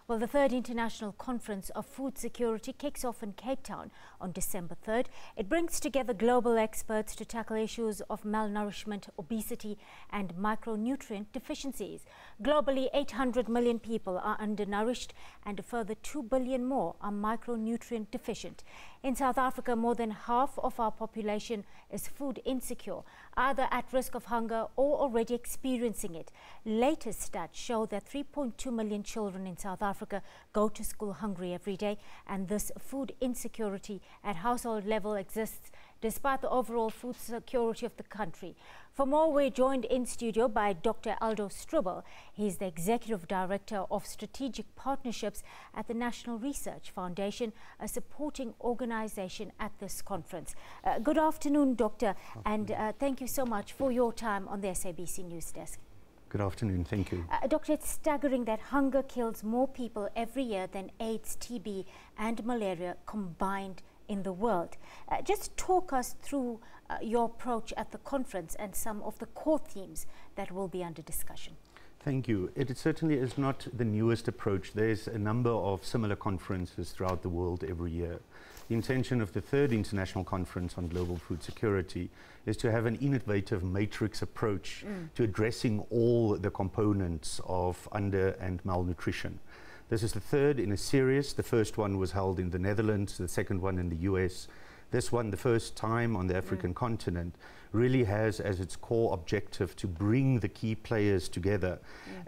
Well, the third International Conference of Food Security kicks off in Cape Town on December 3rd. It brings together global experts to tackle issues of malnourishment, obesity and micronutrient deficiencies. Globally, 800 million people are undernourished and a further 2 billion more are micronutrient deficient. In South Africa, more than half of our population is food insecure, either at risk of hunger or already experiencing it. Latest stats show that 3.2 million children in South Africa go to school hungry every day, and this food insecurity at household level exists despite the overall food security of the country. For more, we're joined in studio by Dr Aldo Stroebel. He's the Executive Director of Strategic Partnerships at the National Research Foundation, a supporting organization at this conference. Good afternoon, Doctor, and thank you so much for your time on the SABC News Desk. Good afternoon, thank you. Doctor, it's staggering that hunger kills more people every year than AIDS, TB and malaria combined in the world. Just talk us through your approach at the conference and some of the core themes that will be under discussion. Thank you. It certainly is not the newest approach. There's a number of similar conferences throughout the world every year. The intention of the third International Conference on Global Food Security is to have an innovative matrix approach to addressing all the components of under and malnutrition. This is the third in a series. The first one was held in the Netherlands, the second one in the US. This one, the first time on the African continent, really has as its core objective to bring the key players together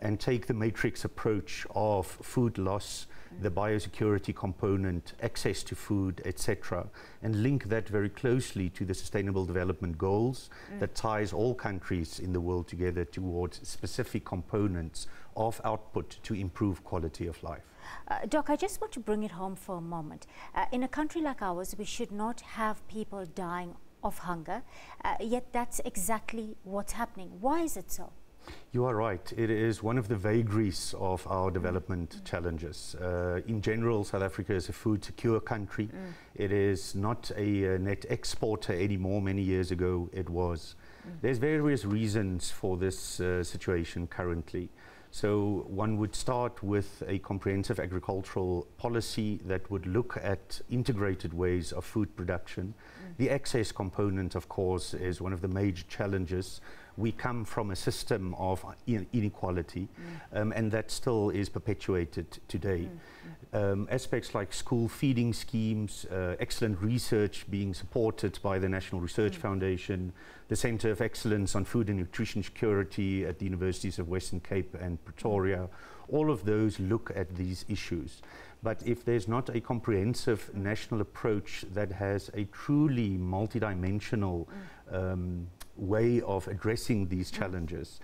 and take the matrix approach of food loss, the biosecurity component, access to food, etc., and link that very closely to the Sustainable Development Goals that ties all countries in the world together towards specific components of output to improve quality of life. Doc, I just want to bring it home for a moment. In a country like ours, we should not have people dying of hunger, yet that's exactly what's happening. Why is it so? You are right. It is one of the vagaries of our development challenges. In general, South Africa is a food secure country. It is not a net exporter anymore. Many years ago it was. There's various reasons for this situation currently. So one would start with a comprehensive agricultural policy that would look at integrated ways of food production. The access component, of course, is one of the major challenges. We come from a system of inequality, and that still is perpetuated today. Aspects like school feeding schemes, excellent research being supported by the National Research Foundation, the Centre of Excellence on Food and Nutrition Security at the Universities of Western Cape and Pretoria, all of those look at these issues. But if there's not a comprehensive national approach that has a truly multidimensional way of addressing these challenges,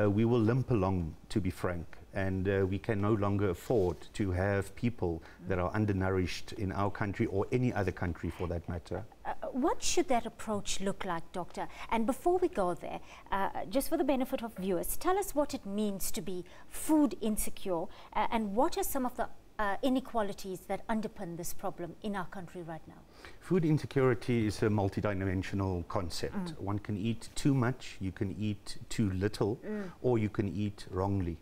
we will limp along, to be frank, and we can no longer afford to have people that are undernourished in our country or any other country for that matter. What should that approach look like, Doctor? And before we go there, just for the benefit of viewers, tell us what it means to be food insecure and what are some of the inequalities that underpin this problem in our country right now. Food insecurity is a multidimensional concept. One can eat too much, you can eat too little, or you can eat wrongly.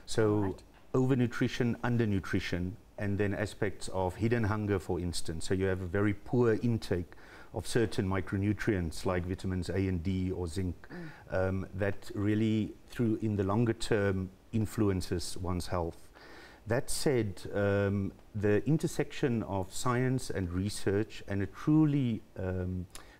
So overnutrition, undernutrition, and then aspects of hidden hunger, for instance. So you have a very poor intake of certain micronutrients like vitamins A and D or zinc that really, in the longer term, influences one's health. That said, the intersection of science and research and a truly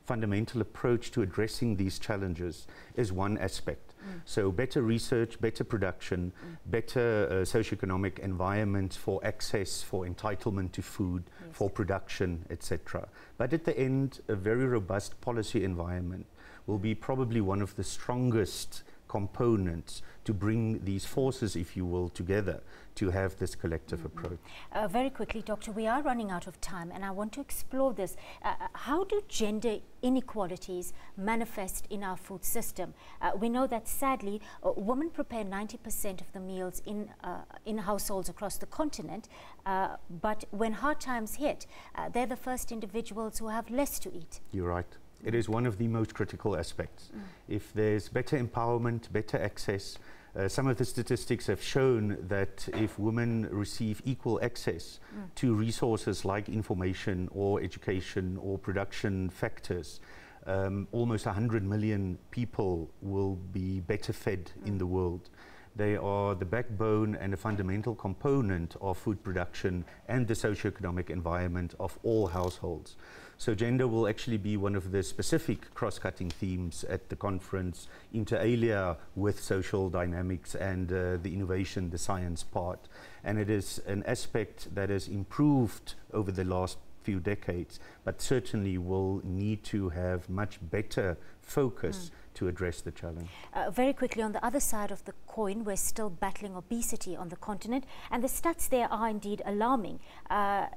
fundamental approach to addressing these challenges is one aspect. So better research, better production, better socioeconomic environment for access, for entitlement to food, for production, etc. But at the end, a very robust policy environment will be probably one of the strongest components to bring these forces, if you will, together to have this collective approach. Very quickly, Doctor, we are running out of time and I want to explore this. How do gender inequalities manifest in our food system? We know that sadly, women prepare 90% of the meals in households across the continent, but when hard times hit, they're the first individuals who have less to eat. You're right. It is one of the most critical aspects. If there's better empowerment, better access, Some of the statistics have shown that if women receive equal access to resources like information or education or production factors, almost 100 million people will be better fed in the world. They are the backbone and a fundamental component of food production and the socioeconomic environment of all households. So gender will actually be one of the specific cross-cutting themes at the conference, inter alia with social dynamics and the innovation, the science part. And it is an aspect that has improved over the last few decades, but certainly will need to have much better focus to address the challenge. Very quickly, on the other side of the coin, we're still battling obesity on the continent, and the stats there are indeed alarming.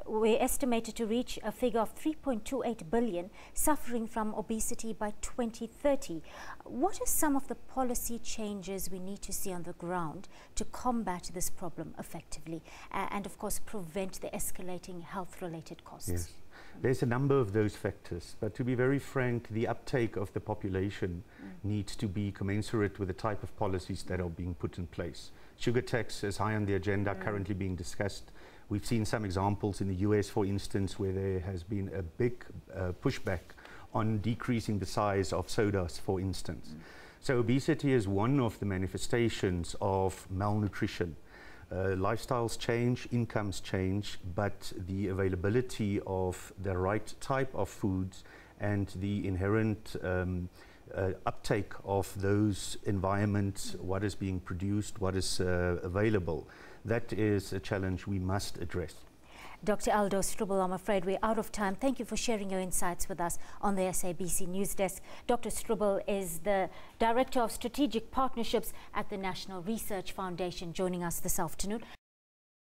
We're estimated to reach a figure of 3.28 billion suffering from obesity by 2030. What are some of the policy changes we need to see on the ground to combat this problem effectively and of course prevent the escalating health-related costs? Yes. There's a number of those factors, but to be very frank, the uptake of the population needs to be commensurate with the type of policies that are being put in place. Sugar tax is high on the agenda, currently being discussed. We've seen some examples in the US, for instance, where there has been a big pushback on decreasing the size of sodas, for instance. So obesity is one of the manifestations of malnutrition. Lifestyles change, incomes change, but the availability of the right type of foods and the inherent uptake of those environments, what is being produced, what is available, that is a challenge we must address. Dr Aldo Stroebel, I'm afraid we're out of time. Thank you for sharing your insights with us on the SABC News Desk. Dr Stroebel is the Director of Strategic Partnerships at the National Research Foundation, joining us this afternoon.